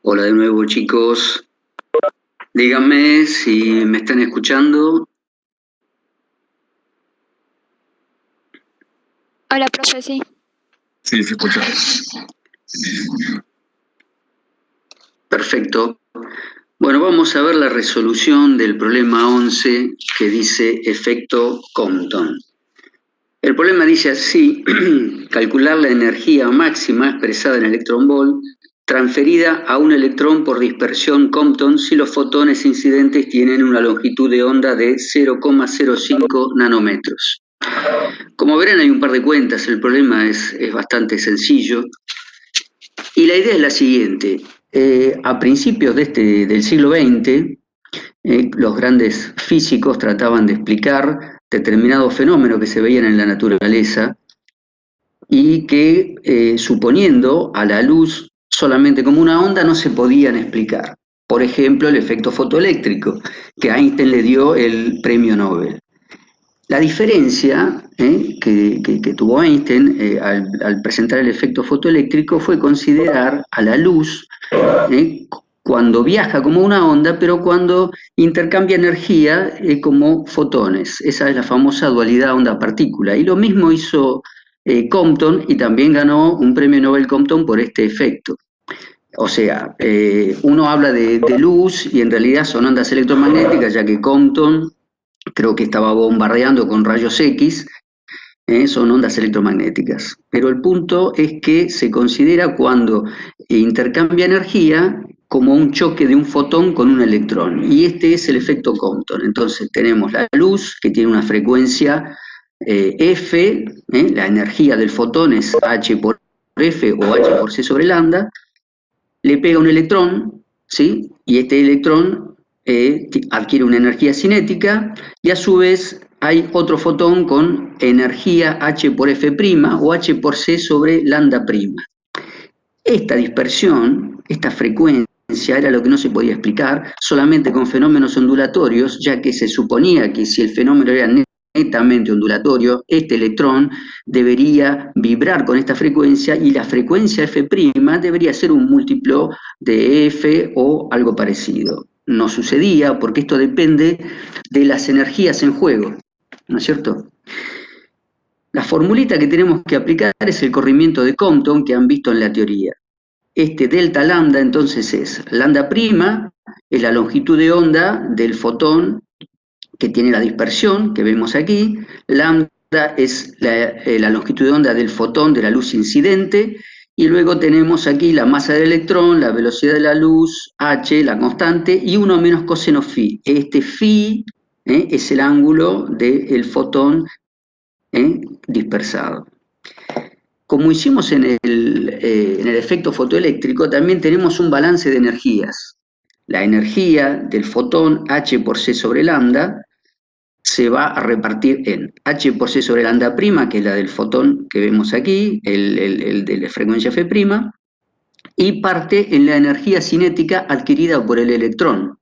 Hola de nuevo, chicos. Díganme si me están escuchando. Hola, profe, sí. Sí, se escucha. Perfecto. Bueno, vamos a ver la resolución del problema 11 que dice efecto Compton. El problema dice así: calcular la energía máxima expresada en electronvolt transferida a un electrón por dispersión Compton si los fotones incidentes tienen una longitud de onda de 0,05 nanómetros. Como verán, hay un par de cuentas, el problema es bastante sencillo. Y la idea es la siguiente: a principios del siglo XX, los grandes físicos trataban de explicar determinados fenómenos que se veían en la naturaleza y que, suponiendo a la luz solamente como una onda, no se podían explicar. Por ejemplo, el efecto fotoeléctrico, que Einstein le dio el premio Nobel. La diferencia que tuvo Einstein al presentar el efecto fotoeléctrico fue considerar a la luz cuando viaja como una onda, pero cuando intercambia energía como fotones. Esa es la famosa dualidad onda-partícula. Y lo mismo hizo Compton, y también ganó un premio Nobel Compton por este efecto. O sea, uno habla de luz y en realidad son ondas electromagnéticas, ya que Compton creo que estaba bombardeando con rayos X, son ondas electromagnéticas. Pero el punto es que se considera cuando intercambia energía como un choque de un fotón con un electrón. Y este es el efecto Compton. Entonces tenemos la luz, que tiene una frecuencia F, la energía del fotón es H por F o H por C sobre lambda, le pega un electrón, ¿sí? Y este electrón adquiere una energía cinética y a su vez hay otro fotón con energía H por F' o H por C sobre lambda prima. Esta dispersión, esta frecuencia, era lo que no se podía explicar solamente con fenómenos ondulatorios, ya que se suponía que si el fenómeno era netamente ondulatorio, este electrón debería vibrar con esta frecuencia y la frecuencia F' debería ser un múltiplo de F o algo parecido. No sucedía porque esto depende de las energías en juego, ¿no es cierto? La formulita que tenemos que aplicar es el corrimiento de Compton que han visto en la teoría. Este delta lambda entonces es lambda prima, es la longitud de onda del fotón que tiene la dispersión que vemos aquí, lambda es la longitud de onda del fotón de la luz incidente, y luego tenemos aquí la masa del electrón, la velocidad de la luz, h, la constante, y 1 menos coseno phi. Este phi es el ángulo del fotón dispersado. Como hicimos en el efecto fotoeléctrico, también tenemos un balance de energías. La energía del fotón h por c sobre lambda se va a repartir en h por c sobre lambda prima, que es la del fotón que vemos aquí, el de la frecuencia F', y parte en la energía cinética adquirida por el electrón.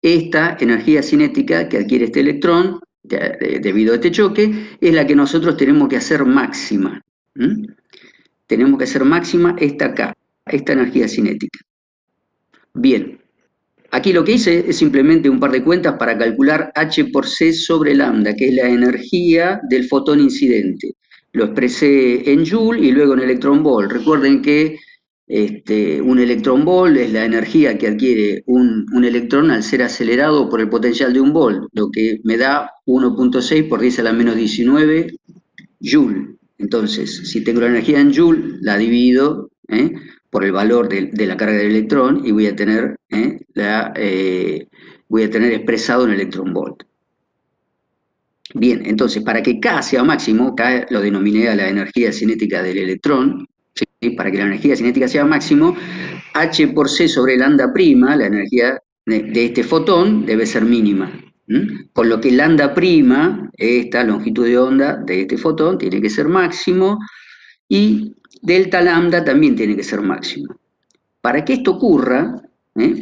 Esta energía cinética que adquiere este electrón, debido a este choque, es la que nosotros tenemos que hacer máxima. Tenemos que hacer máxima esta K, esta energía cinética. Bien, aquí lo que hice es simplemente un par de cuentas para calcular H por C sobre lambda, que es la energía del fotón incidente. Lo expresé en Joule y luego en electronvolt. Recuerden que un electronvolt es la energía que adquiere un electrón al ser acelerado por el potencial de un volt, lo que me da 1.6 por 10 a la menos 19 Joule. Entonces, si tengo la energía en Joule, la divido por el valor de la carga del electrón y voy a tener expresado en electronvolt. Bien, entonces, para que K sea máximo, K lo denominé a la energía cinética del electrón, ¿sí? Para que la energía cinética sea máximo, H por C sobre lambda prima, la energía de este fotón, debe ser mínima. Con lo que lambda prima, esta longitud de onda de este fotón, tiene que ser máximo, y delta lambda también tiene que ser máximo. Para que esto ocurra,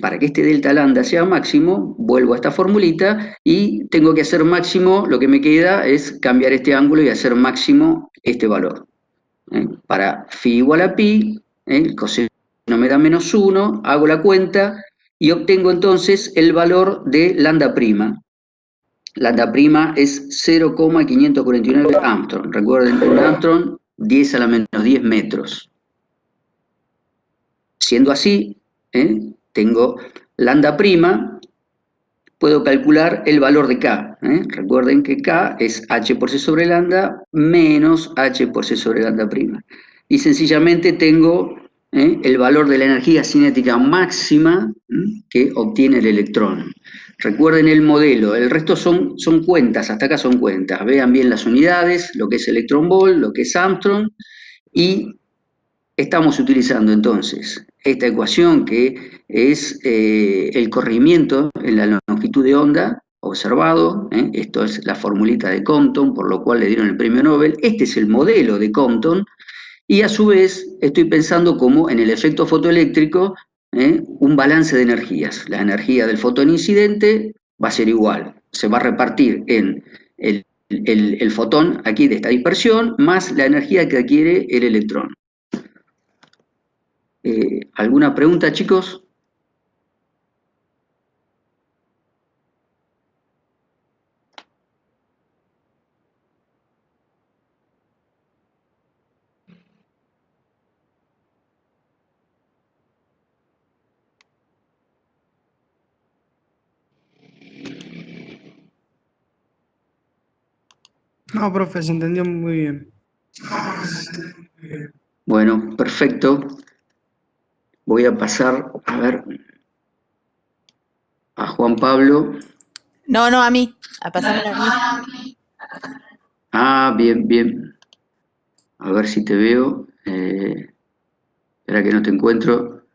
para que este delta lambda sea máximo, vuelvo a esta formulita y tengo que hacer máximo, lo que me queda es cambiar este ángulo y hacer máximo este valor. Para phi igual a pi, el coseno me da -1, hago la cuenta y obtengo entonces el valor de lambda prima. Lambda prima es 0,549 Armstrong. Recuerden, un Armstrong, 10 a la -10 metros. Siendo así, tengo lambda prima, puedo calcular el valor de K. Recuerden que K es H por C sobre lambda menos H por C sobre lambda prima. Y sencillamente tengo el valor de la energía cinética máxima que obtiene el electrón. Recuerden el modelo, el resto son cuentas, hasta acá son cuentas. Vean bien las unidades, lo que es electron volt, lo que es Armstrong, y estamos utilizando entonces esta ecuación que es el corrimiento en la longitud de onda observado, esto es la formulita de Compton, por lo cual le dieron el premio Nobel, este es el modelo de Compton, y a su vez estoy pensando como en el efecto fotoeléctrico, un balance de energías. La energía del fotón incidente va a ser igual, se va a repartir en el fotón aquí de esta dispersión más la energía que adquiere el electrón. ¿Alguna pregunta, chicos? No, profe, se entendió muy bien. Bueno, perfecto. Voy a pasar, a ver, a Juan Pablo. No, a mí, a pasármelo a mí. Ah, bien, bien. A ver si te veo. Espera que no te encuentro.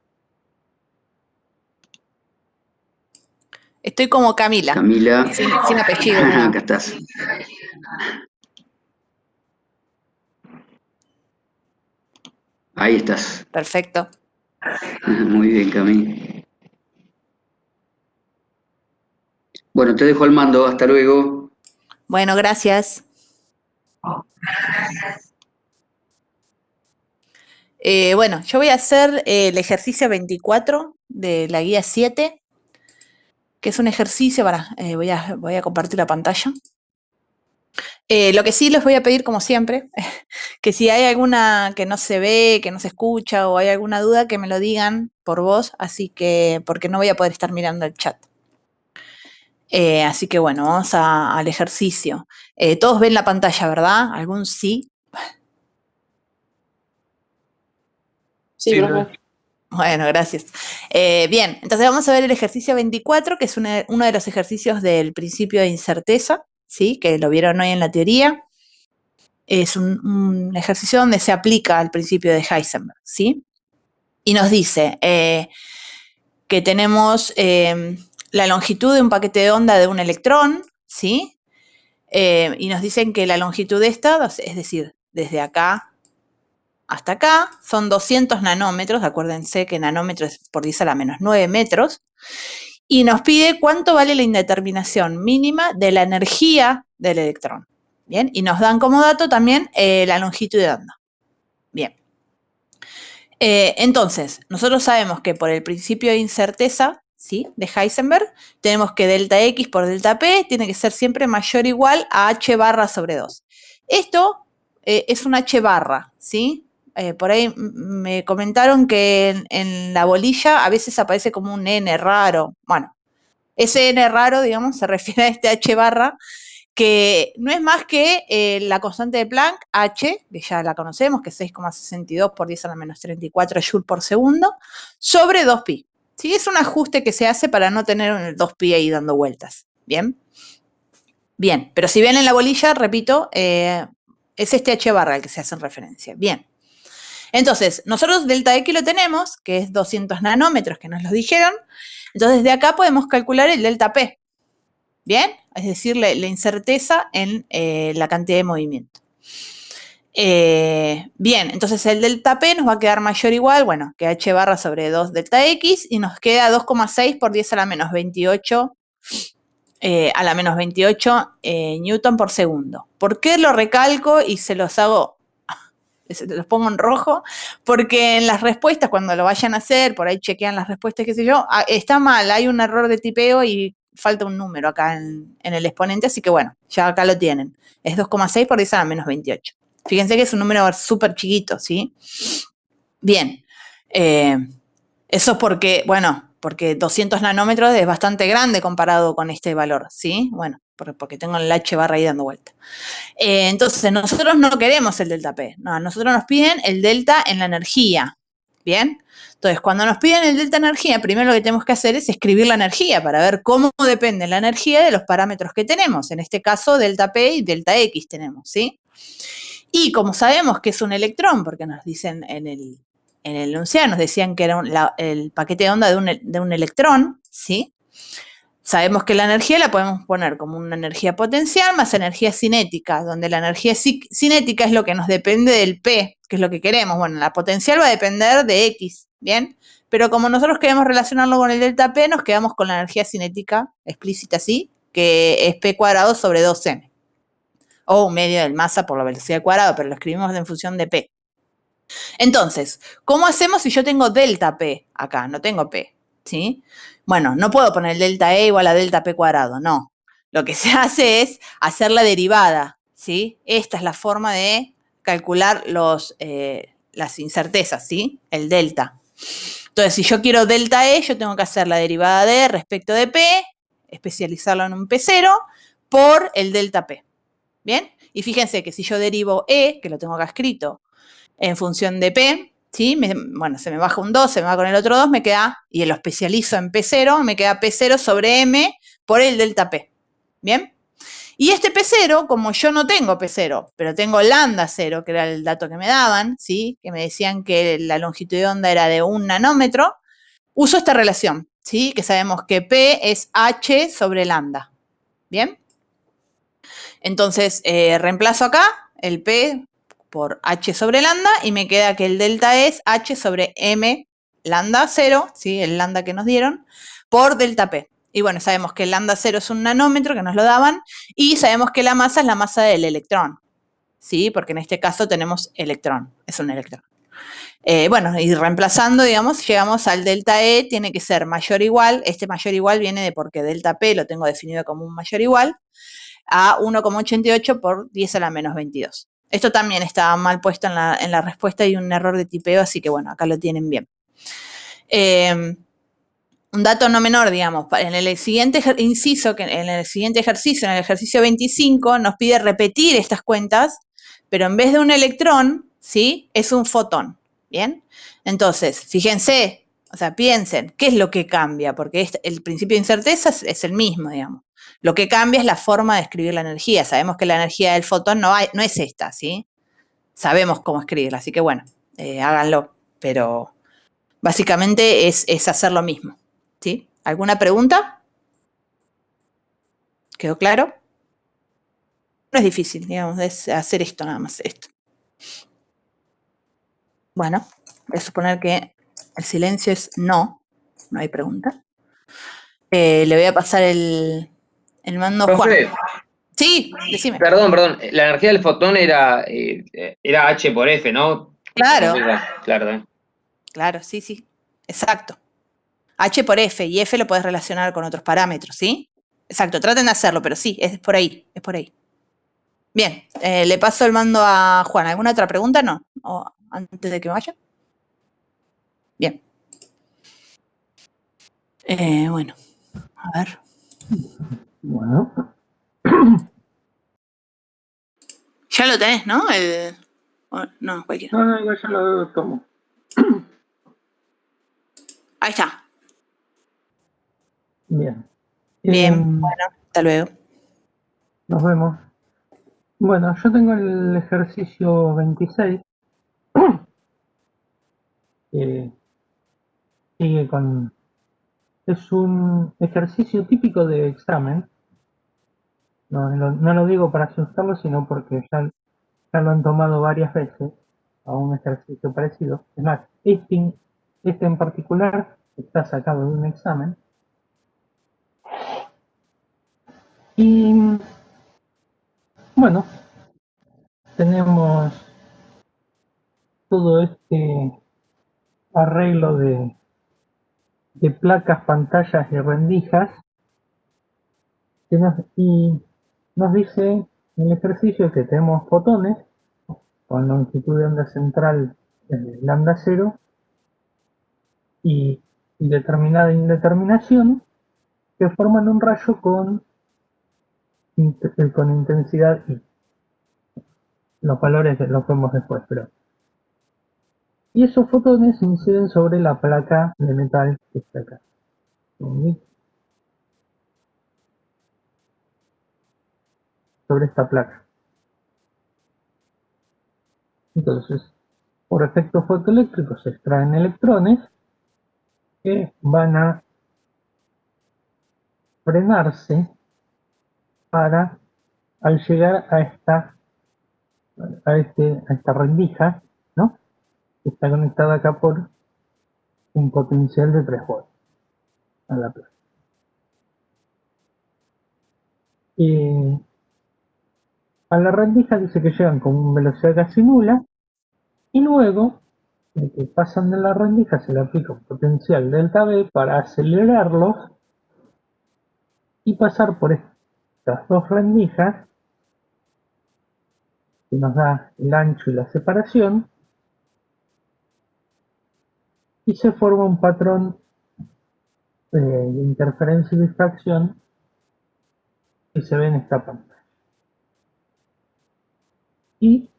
Estoy como Camila. Camila. Sin apellido. Acá estás. Ahí estás. Perfecto. Muy bien, Camila. Bueno, te dejo al mando. Hasta luego. Bueno, gracias. Bueno, yo voy a hacer el ejercicio 24 de la guía 7, que es un ejercicio voy a compartir la pantalla. Lo que sí les voy a pedir, como siempre, que si hay alguna que no se ve, que no se escucha o hay alguna duda, que me lo digan por voz, porque no voy a poder estar mirando el chat. Así que bueno, vamos al ejercicio. Todos ven la pantalla, ¿verdad? ¿Algún sí? Sí, profe. Bueno, gracias. Bien, entonces vamos a ver el ejercicio 24, que es uno de los ejercicios del principio de incerteza, ¿sí? Que lo vieron hoy en la teoría. Es un ejercicio donde se aplica el principio de Heisenberg, ¿sí? Y nos dice que tenemos la longitud de un paquete de onda de un electrón, ¿sí? Y nos dicen que la longitud de esta, es decir, desde acá hasta acá, son 200 nanómetros, acuérdense que nanómetros es por 10 a la -9 metros, y nos pide cuánto vale la indeterminación mínima de la energía del electrón. Bien, y nos dan como dato también la longitud de onda. Bien. Entonces, nosotros sabemos que por el principio de incerteza, ¿sí?, de Heisenberg, tenemos que delta X por delta P tiene que ser siempre mayor o igual a H barra sobre 2. Esto es un H barra, ¿sí? Por ahí me comentaron que en la bolilla a veces aparece como un N raro. Bueno, ese N raro, digamos, se refiere a este H barra, que no es más que la constante de Planck, H, que ya la conocemos, que es 6,62 por 10 a la -34 Joule por segundo, sobre 2pi. ¿Sí? Es un ajuste que se hace para no tener el 2pi ahí dando vueltas. ¿Bien? Bien, pero si ven en la bolilla, repito, es este H barra al que se hace referencia. Bien. Entonces, nosotros delta X lo tenemos, que es 200 nanómetros, que nos lo dijeron. Entonces, de acá podemos calcular el delta P. ¿Bien? Es decir, la incerteza en la cantidad de movimiento. Bien, entonces el delta P nos va a quedar mayor o igual, bueno, que H barra sobre 2 delta X, y nos queda 2,6 por 10 a la -28 Newton por segundo. ¿Por qué lo recalco y se los hago los pongo en rojo, porque en las respuestas, cuando lo vayan a hacer, por ahí chequean las respuestas, qué sé yo, está mal, hay un error de tipeo y falta un número acá en el exponente, así que bueno, ya acá lo tienen. Es 2,6 por 10 a la menos 28. Fíjense que es un número súper chiquito, ¿sí? Bien. Eso porque, bueno, porque 200 nanómetros es bastante grande comparado con este valor, ¿sí? Bueno, porque tengo el H barra ahí dando vuelta. Entonces, nosotros no queremos el delta P. No, nosotros nos piden el delta en la energía. ¿Bien? Entonces, cuando nos piden el delta energía, primero lo que tenemos que hacer es escribir la energía para ver cómo depende la energía de los parámetros que tenemos. En este caso, delta P y delta X tenemos, ¿sí? Y como sabemos que es un electrón, porque nos dicen en el enunciado, nos decían que era el paquete de onda de un electrón, ¿sí? Sabemos que la energía la podemos poner como una energía potencial más energía cinética, donde la energía cinética es lo que nos depende del P, que es lo que queremos. Bueno, la potencial va a depender de X, ¿bien? Pero como nosotros queremos relacionarlo con el delta P, nos quedamos con la energía cinética explícita así, que es P cuadrado sobre 2M. O un medio del masa por la velocidad al cuadrado, pero lo escribimos en función de P. Entonces, ¿cómo hacemos si yo tengo delta P acá? No tengo P, ¿sí? Bueno, no puedo poner delta E igual a delta P cuadrado, no. Lo que se hace es hacer la derivada, ¿sí? Esta es la forma de calcular las incertezas, ¿sí? El delta. Entonces, si yo quiero delta E, yo tengo que hacer la derivada de respecto de P, especializarlo en un P0, por el delta P. ¿Bien? Y fíjense que si yo derivo E, que lo tengo acá escrito, en función de P, ¿sí? Bueno, se me baja un 2, se me va con el otro 2, me queda, y lo especializo en P0, me queda P0 sobre M por el delta P. ¿Bien? Y este P0, como yo no tengo P0, pero tengo lambda 0, que era el dato que me daban, ¿sí? Que me decían que la longitud de onda era de 1 nanómetro, uso esta relación, ¿sí? Que sabemos que P es H sobre lambda. ¿Bien? Entonces, reemplazo acá el P por H sobre lambda y me queda que el delta es H sobre M lambda 0, ¿sí? El lambda que nos dieron, por delta P. Y bueno, sabemos que el lambda 0 es un nanómetro, que nos lo daban, y sabemos que la masa es la masa del electrón, ¿sí? Porque en este caso tenemos electrón, es un electrón. Bueno, y reemplazando, digamos, llegamos al delta E, tiene que ser mayor o igual, este mayor o igual viene de porque delta P lo tengo definido como un mayor o igual, a 1,88 por 10 a la menos 22. Esto también estaba mal puesto en la respuesta y un error de tipeo, así que bueno, acá lo tienen bien. Un dato no menor, digamos, en el siguiente inciso, que en el siguiente ejercicio, en el ejercicio 25, nos pide repetir estas cuentas, pero en vez de un electrón, ¿sí? Es un fotón, ¿bien? Entonces, fíjense, o sea, piensen, ¿qué es lo que cambia? Porque el principio de incerteza es el mismo, digamos. Lo que cambia es la forma de escribir la energía. Sabemos que la energía del fotón no es esta, ¿sí? Sabemos cómo escribirla, así que bueno, háganlo, pero básicamente es hacer lo mismo, ¿sí? ¿Alguna pregunta? ¿Quedó claro? No es difícil, digamos, es hacer esto nada más, esto. Bueno, voy a suponer que el silencio es no hay pregunta. Le voy a pasar el mando a Juan. Profe, Sí, decime. perdón, la energía del fotón era H por F, ¿no? Claro, Claro. claro, sí, exacto. H por F, y F lo podés relacionar con otros parámetros, ¿sí? Exacto, traten de hacerlo, pero sí, es por ahí, es por ahí. Bien, le paso el mando a Juan. ¿Alguna otra pregunta? No. ¿O antes de que vaya? Bien. Bueno, a ver. Bueno. Ya lo tenés, ¿no? No, cualquiera. No, igual ya lo tomo. Ahí está. Bien. Bien, bueno, hasta luego. Nos vemos. Bueno, yo tengo el ejercicio 26. Sigue con... Es un ejercicio típico de examen. No lo digo para asustarlo, sino porque ya lo han tomado varias veces a un ejercicio parecido. Es más, este en particular está sacado de un examen. Y bueno, tenemos todo este arreglo de placas, pantallas y rendijas y nos dice en el ejercicio que tenemos fotones con longitud de onda central lambda 0 y determinada indeterminación que forman un rayo con intensidad I. Los valores los vemos después, y esos fotones inciden sobre la placa de metal que está acá. Sobre esta placa. Entonces, por efecto fotoeléctrico se extraen electrones que van a frenarse para, al llegar a esta rendija, ¿no? Que está conectada acá por un potencial de 3 volts a la placa. Y a la rendija dice que llegan con una velocidad casi nula y luego de que pasan de la rendija se le aplica un potencial delta V para acelerarlos y pasar por estas dos rendijas que nos da el ancho y la separación y se forma un patrón de interferencia y difracción que se ve en esta pantalla y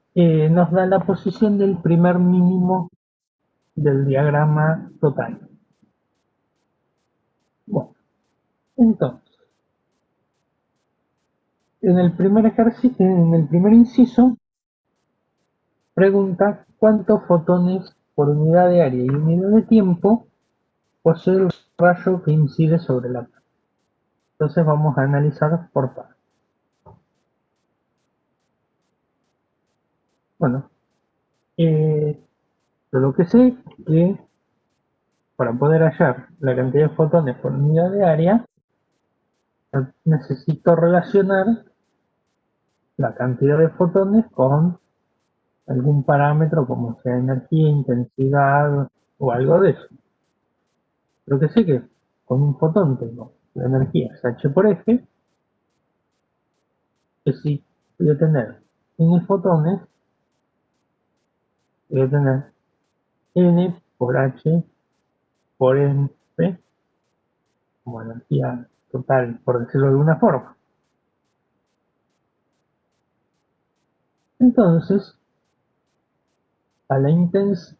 nos da la posición del primer mínimo del diagrama total. Bueno, entonces en el primer ejercicio, en el primer inciso, pregunta cuántos fotones por unidad de área y unidad de tiempo posee el rayo que incide sobre la placa. Entonces vamos a analizar por partes. Bueno, lo que sé es que para poder hallar la cantidad de fotones por unidad de área, necesito relacionar la cantidad de fotones con algún parámetro como sea energía, intensidad o algo de eso. Lo que sé que con un fotón tengo la energía es h por f, que si voy a tener n fotones, voy a tener n por h por f como energía total, por decirlo de alguna forma. Entonces, a la intensidad,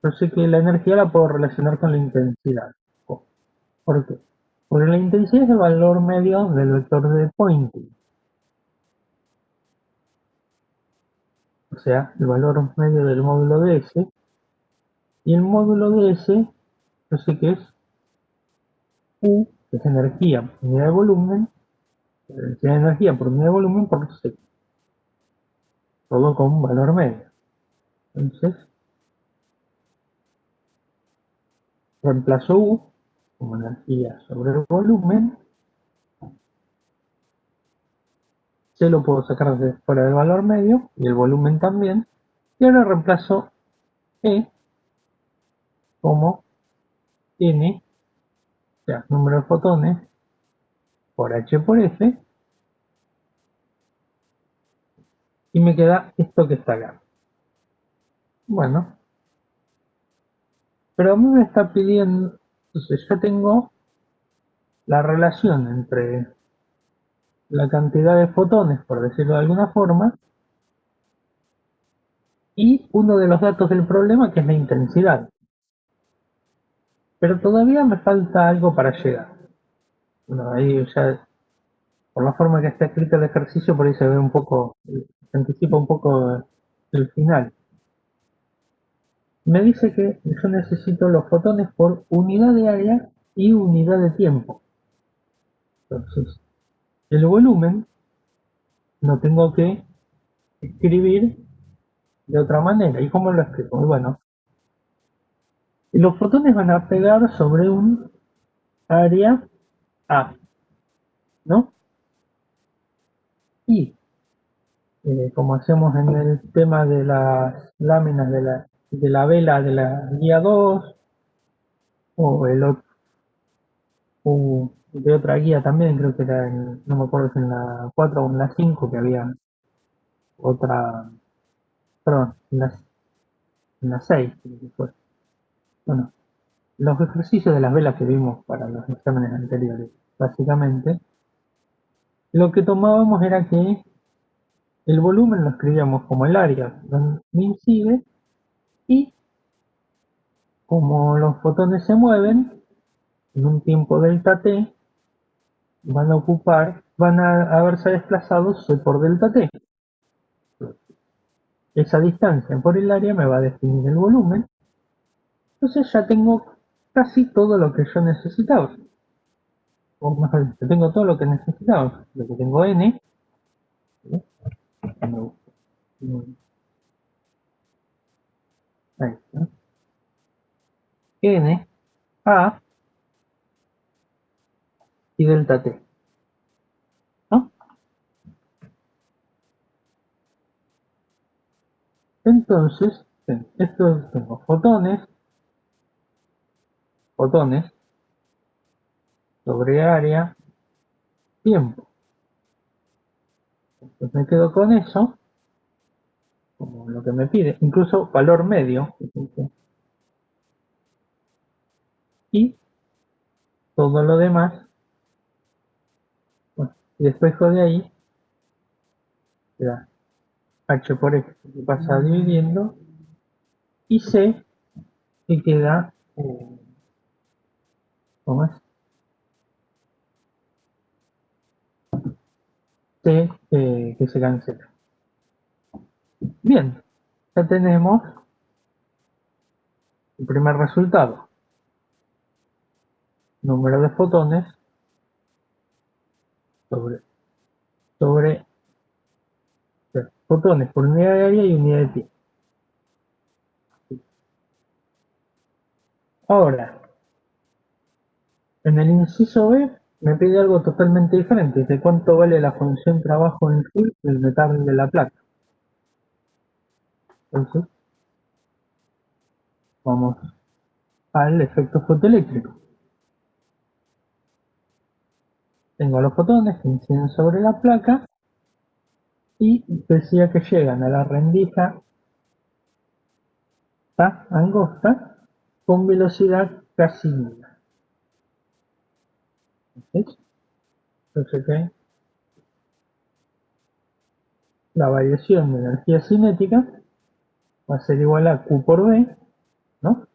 yo sé que la energía la puedo relacionar con la intensidad. ¿Por qué? Porque la intensidad es el valor medio del vector de Poynting. O sea, el valor medio del módulo de S. Y el módulo de S, yo sé que es U, que es energía por unidad de volumen, densidad de energía por unidad de volumen por C. Todo con un valor medio. Entonces, reemplazo U como energía sobre el volumen. C lo puedo sacar de fuera del valor medio y el volumen también. Y ahora reemplazo E como N, o sea, número de fotones, por H por F. Y me queda esto que está acá. Bueno, pero a mí me está pidiendo, entonces ya tengo la relación entre la cantidad de fotones, por decirlo de alguna forma, y uno de los datos del problema que es la intensidad. Pero todavía me falta algo para llegar. Bueno, ahí ya, por la forma que está escrito el ejercicio, por ahí se ve un poco, se anticipa un poco el final. Me dice que yo necesito los fotones por unidad de área y unidad de tiempo. Entonces, el volumen lo tengo que escribir de otra manera. ¿Y cómo lo escribo? Bueno, los fotones van a pegar sobre un área A, ¿no? Y como hacemos en el tema de las láminas de la vela de la guía 2 o o de otra guía también, creo que era no me acuerdo si en la 4 o en la 5 que había otra, perdón, en la 6 creo que fue. Bueno, los ejercicios de las velas que vimos para los exámenes anteriores, básicamente, lo que tomábamos era que el volumen lo escribíamos como el área donde incide y como los fotones se mueven en un tiempo delta t, van a haberse desplazado c por delta t. Esa distancia por el área me va a definir el volumen. Entonces ya tengo casi todo lo que yo necesitaba. O mejor dicho, tengo todo lo que necesitaba. Lo que tengo n. Ahí está. N, A y delta t. ¿No? Entonces, esto tengo fotones sobre área, tiempo. Entonces me quedo con eso, como lo que me pide, incluso valor medio. Y todo lo demás, bueno, y despejo de ahí, queda h por x que pasa dividiendo, y c que queda, ¿cómo es? C que se cancela. Bien, ya tenemos el primer resultado. Número de fotones sobre fotones por unidad de área y unidad de tiempo. Ahora, en el inciso B me pide algo totalmente diferente, de cuánto vale la función trabajo en Joule del metal de la placa. Entonces, vamos al efecto fotoeléctrico. Tengo los fotones que inciden sobre la placa y decía que llegan a la rendija angosta con velocidad casi nula. Entonces, ¿qué? La variación de energía cinética va a ser igual a Q por B, ¿no?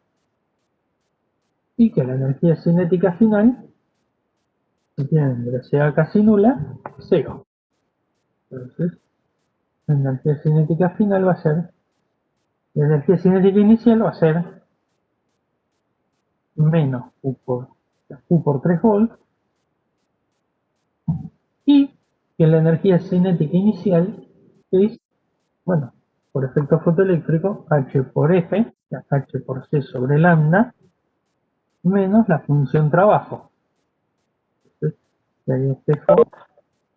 Y que la energía cinética final, si tienen velocidad casi nula, 0. Entonces, la energía cinética final va a ser, la energía cinética inicial va a ser menos Q por 3 volts, y que la energía cinética inicial es, bueno, por efecto fotoeléctrico, H por F, H por C sobre lambda, menos la función trabajo. Entonces, y ahí espejo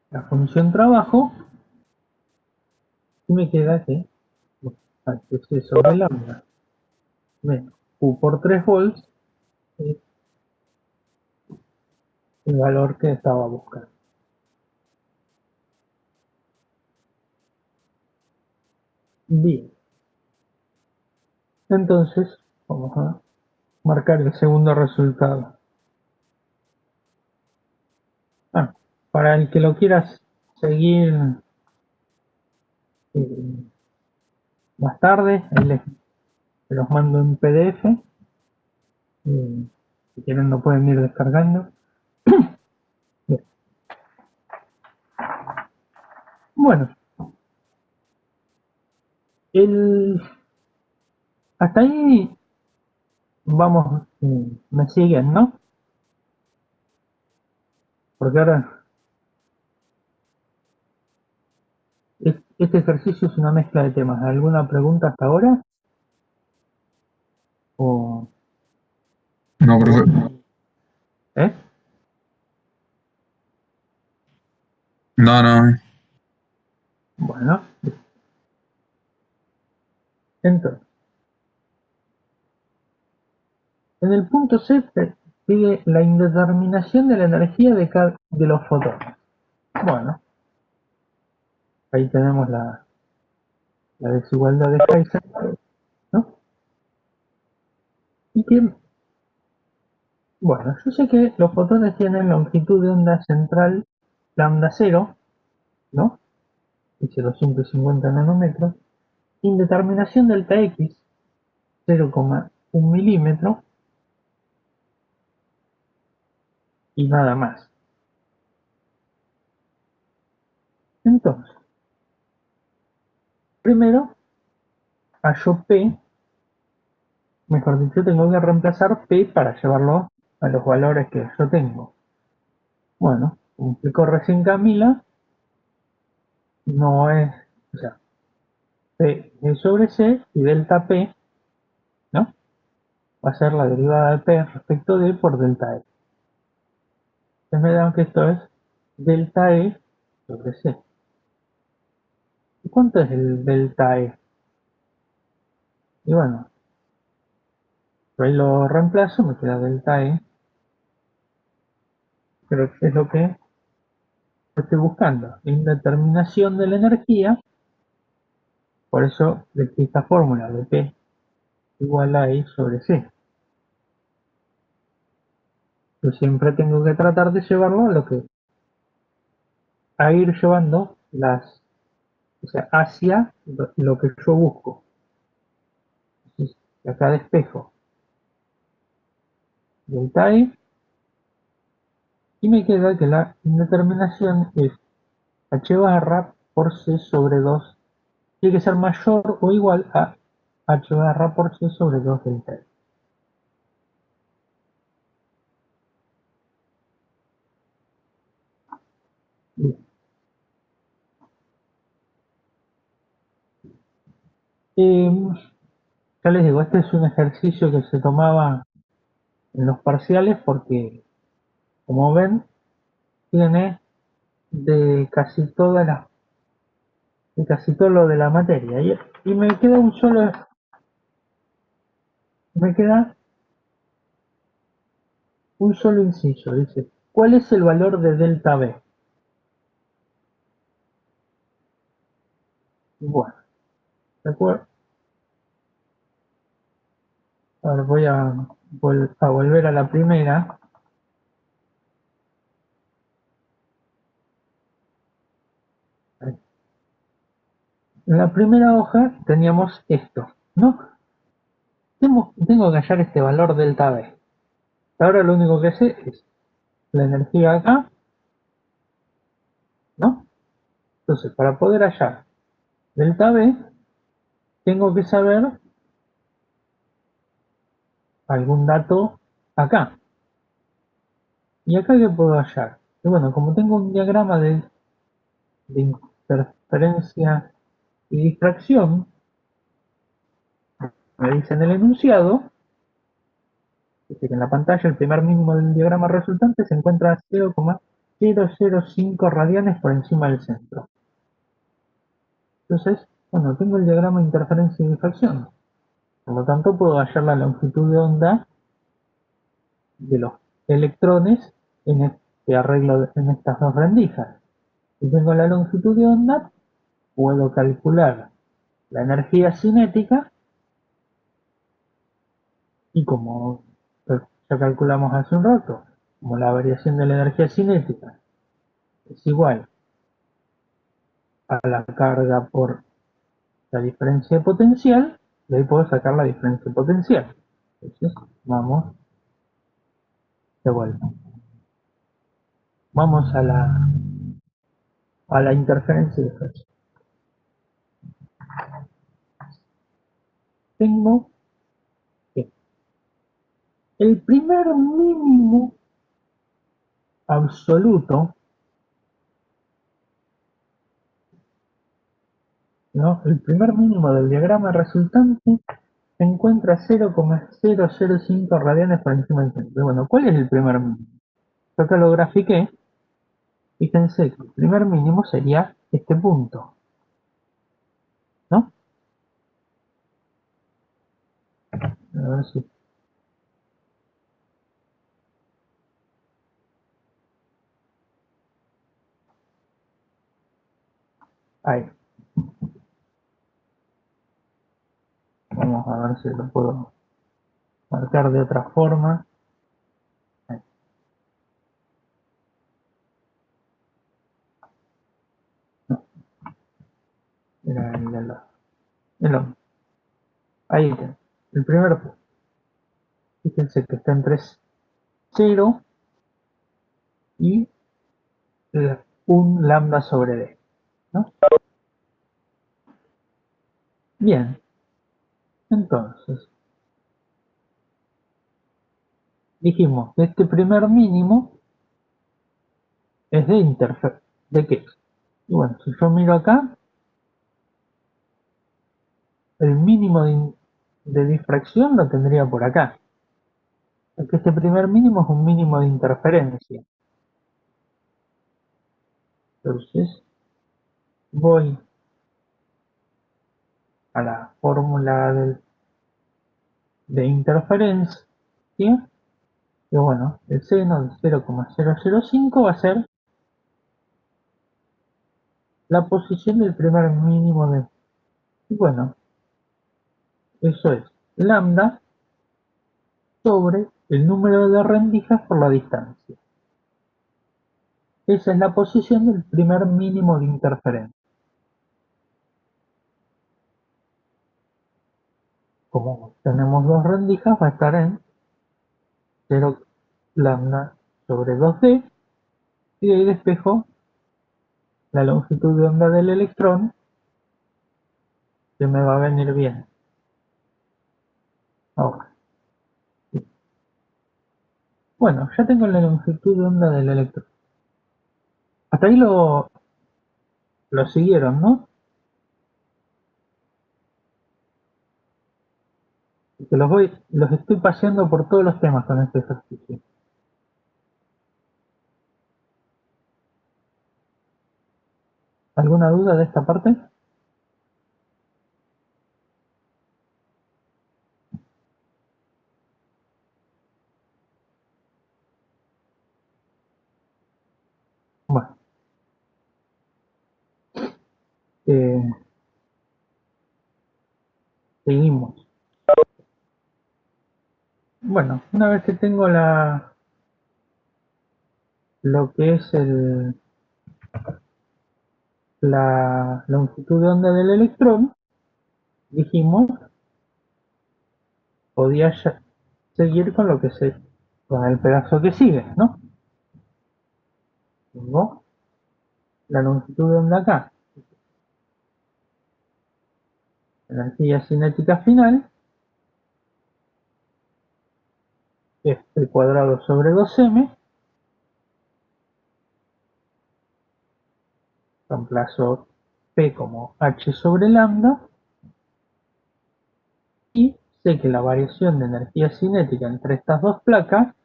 la función trabajo y me queda que HC sobre lambda menos Q por 3 volts es el valor que estaba buscando. Bien, entonces vamos a marcar el segundo resultado. Para el que lo quieras seguir más tarde, ahí les los mando en PDF. Si quieren lo pueden ir descargando. Bien. Bueno, hasta ahí vamos, me siguen, ¿no? Porque ahora este ejercicio es una mezcla de temas. ¿Alguna pregunta hasta ahora? ¿O No, profe. ¿eh? No. Bueno, entonces, en el punto C pide la indeterminación de la energía de los fotones. Bueno, ahí tenemos la desigualdad de Heisenberg, ¿no? Y que, bueno, yo sé que los fotones tienen longitud de onda central lambda 0, ¿no? Dice 250 nanómetros, indeterminación delta X 0,1 milímetro y nada más. Entonces, primero, hallo P, mejor dicho, tengo que reemplazar P para llevarlo a los valores que yo tengo. Bueno, como explicó recién Camila, no es, o sea, P es sobre C y delta P, ¿no? Va a ser la derivada de P respecto de por delta E. Se me da que esto es delta E sobre C. ¿Y cuánto es el delta E? Y bueno, yo ahí lo reemplazo, me queda delta E, pero es lo que estoy buscando, indeterminación de la energía, por eso de esta fórmula de P igual a I sobre C. Yo siempre tengo que tratar de llevarlo a ir llevando o sea, hacia lo que yo busco. Entonces, acá despejo delta E y me queda que la indeterminación es H barra por C sobre 2. Tiene que ser mayor o igual a H barra por C sobre 2 delta E. Bien. Ya les digo, este es un ejercicio que se tomaba en los parciales porque, como ven, tiene de casi de casi todo lo de la materia. Y me queda un solo inciso. Dice, ¿cuál es el valor de delta B? Bueno, ¿de acuerdo? Ahora voy a volver a la primera. En la primera hoja teníamos esto, ¿no? Tengo que hallar este valor delta B. Ahora lo único que sé es la energía acá, ¿no? Entonces, para poder hallar delta B, tengo que saber algún dato acá. ¿Y acá qué puedo hallar? Y bueno, como tengo un diagrama de interferencia y difracción, me dice en el enunciado, dice que en la pantalla el primer mínimo del diagrama resultante se encuentra a 0,005 radianes por encima del centro. Entonces, bueno, tengo el diagrama de interferencia y difracción. Por lo tanto, puedo hallar la longitud de onda de los electrones en este arreglo, en estas dos rendijas. Si tengo la longitud de onda, puedo calcular la energía cinética y como ya calculamos hace un rato, como la variación de la energía cinética es igual a la carga por la diferencia de potencial, de ahí puedo sacar la diferencia de potencial. Entonces, vamos de vuelta. Vamos a la interferencia y difracción. Tengo que el primer mínimo absoluto, ¿no? El primer mínimo del diagrama resultante se encuentra a 0,005 radianes por encima del centro. Bueno, ¿cuál es el primer mínimo? Yo acá lo grafiqué. Fíjense que el primer mínimo sería este punto. ¿no? A ver si... Ahí. Vamos a ver si lo puedo marcar de otra forma. Ahí. No, era el hombre. Ahí está. El primer punto. Fíjense que está entre 0 y un lambda sobre D, ¿no? Bien, entonces dijimos que este primer mínimo es de interferencia. ¿De qué? Y bueno, si yo miro acá, el mínimo de difracción lo tendría por acá. Porque este primer mínimo es un mínimo de interferencia. Entonces, voy a la fórmula de interferencia. Y bueno, el seno de 0,005 va a ser la posición del primer mínimo de... Y bueno, eso es lambda sobre el número de rendijas por la distancia. Esa es la posición del primer mínimo de interferencia. Como tenemos dos rendijas, va a estar en 0 lambda sobre 2D, y de ahí despejo la longitud de onda del electrón, que me va a venir bien. Ahora. Bueno, ya tengo la longitud de onda del electrón. Hasta ahí lo siguieron, ¿no? Que los estoy paseando por todos los temas con este ejercicio. ¿Alguna duda de esta parte? Bueno. Seguimos. Bueno, una vez que tengo lo que es la longitud de onda del electrón, dijimos, podía ya seguir con con el pedazo que sigue, ¿no? Tengo la longitud de onda acá, energía cinética final, es el cuadrado sobre 2m, reemplazo P como h sobre lambda, y sé que la variación de energía cinética entre estas dos placas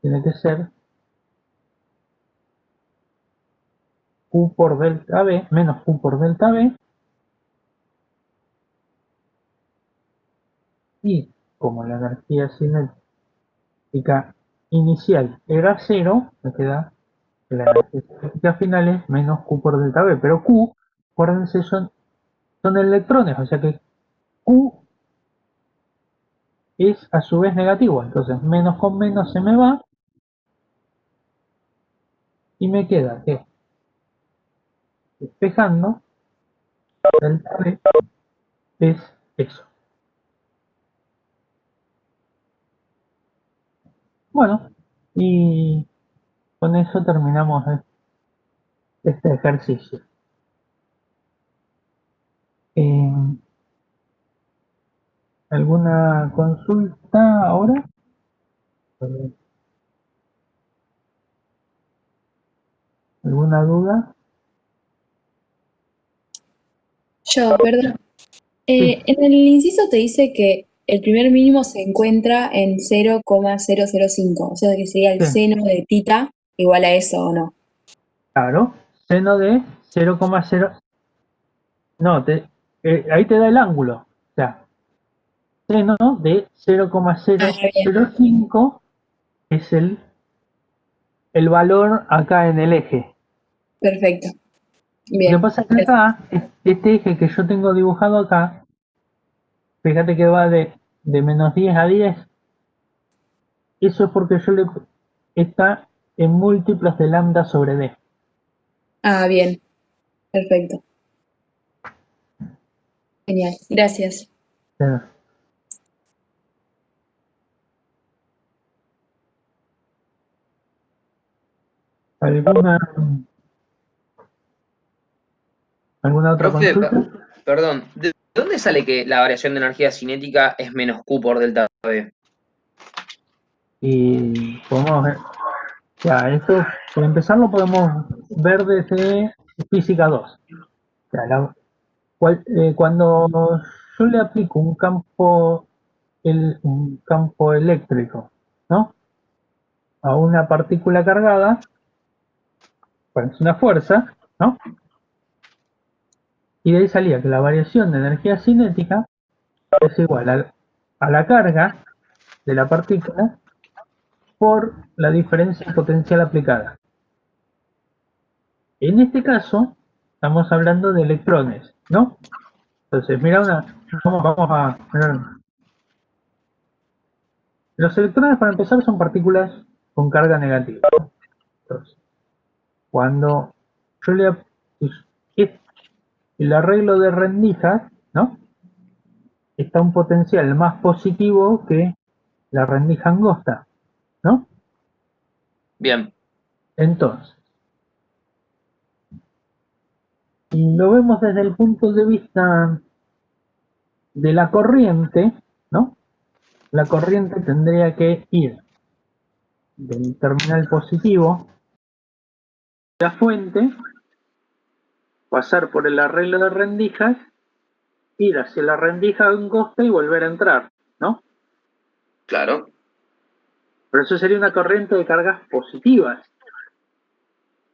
tiene que ser Q por delta B menos Q por delta B, y como la energía cinética inicial era 0, me queda que la energía cinética final es menos Q por delta B, pero Q, acuérdense, son electrones, o sea que Q es a su vez negativo, entonces menos con menos se me va, y me queda que despejando, delta B es eso. Bueno, y con eso terminamos este ejercicio. ¿Alguna consulta ahora? ¿Alguna duda? Yo, perdón. En el inciso te dice que el primer mínimo se encuentra en 0,005, o sea que sería el Sí. seno de tita igual a eso, ¿o no? Claro, seno de 0,0. No, ahí te da el ángulo. O sea, seno de 0,005 es el valor acá en el eje. Perfecto. Lo que Bien. pasa es que acá, este eje que yo tengo dibujado acá, fíjate que va de menos 10 a 10. Eso es porque está en múltiplos de lambda sobre D. Ah, bien. Perfecto. Genial. Gracias. ¿Alguna otra Profe, consulta? perdón, ¿de dónde sale que la variación de energía cinética es menos Q por delta V? Y podemos ver, ya, eso, por empezar, lo podemos ver desde física 2. O sea, cuando yo le aplico un campo eléctrico, ¿no?, a una partícula cargada, pues es una fuerza, ¿no? Y de ahí salía que la variación de energía cinética es igual a la carga de la partícula por la diferencia potencial aplicada. En este caso, estamos hablando de electrones, ¿no? Entonces, vamos a mirar. Los electrones, para empezar, son partículas con carga negativa. Entonces, cuando yo el arreglo de rendijas, ¿no?, está un potencial más positivo que la rendija angosta, ¿no? Bien, Entonces, lo vemos desde el punto de vista de la corriente, ¿no? La corriente tendría que ir del terminal positivo de la fuente, pasar por el arreglo de rendijas, ir hacia la rendija angosta y volver a entrar, ¿no? claro. Pero eso sería una corriente de cargas positivas.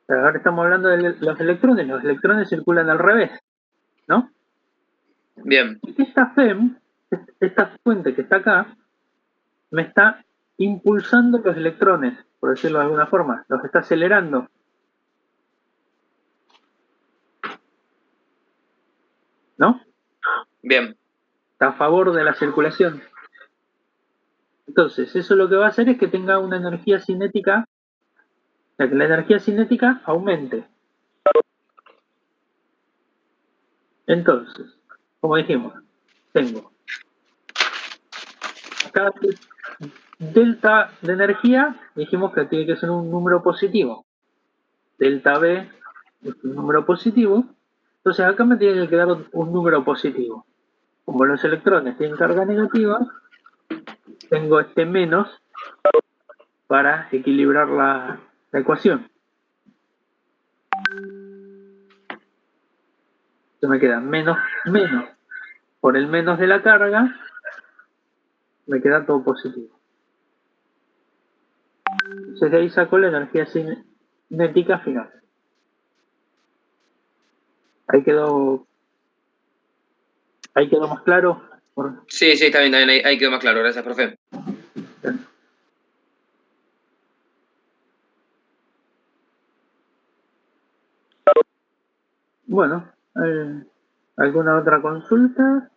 Ahora estamos hablando de los electrones circulan al revés, ¿no? Bien, Esta esta fuente que está acá, me está impulsando los electrones, por decirlo de alguna forma, los está acelerando, ¿no? bien, Está a favor de la circulación. Entonces, eso lo que va a hacer es que tenga una energía cinética, o sea, que la energía cinética aumente. Entonces, como dijimos, tengo acá delta de energía, dijimos que tiene que ser un número positivo. Delta B es un número positivo. Entonces acá me tiene que quedar un número positivo. Como los electrones tienen carga negativa, tengo este menos para equilibrar la ecuación. Se me queda menos por el menos de la carga, me queda todo positivo. Entonces de ahí saco la energía cinética final. Ahí quedó más claro. sí, sí, está bien, ahí quedó más claro, gracias, profe. Bueno, ¿alguna otra consulta?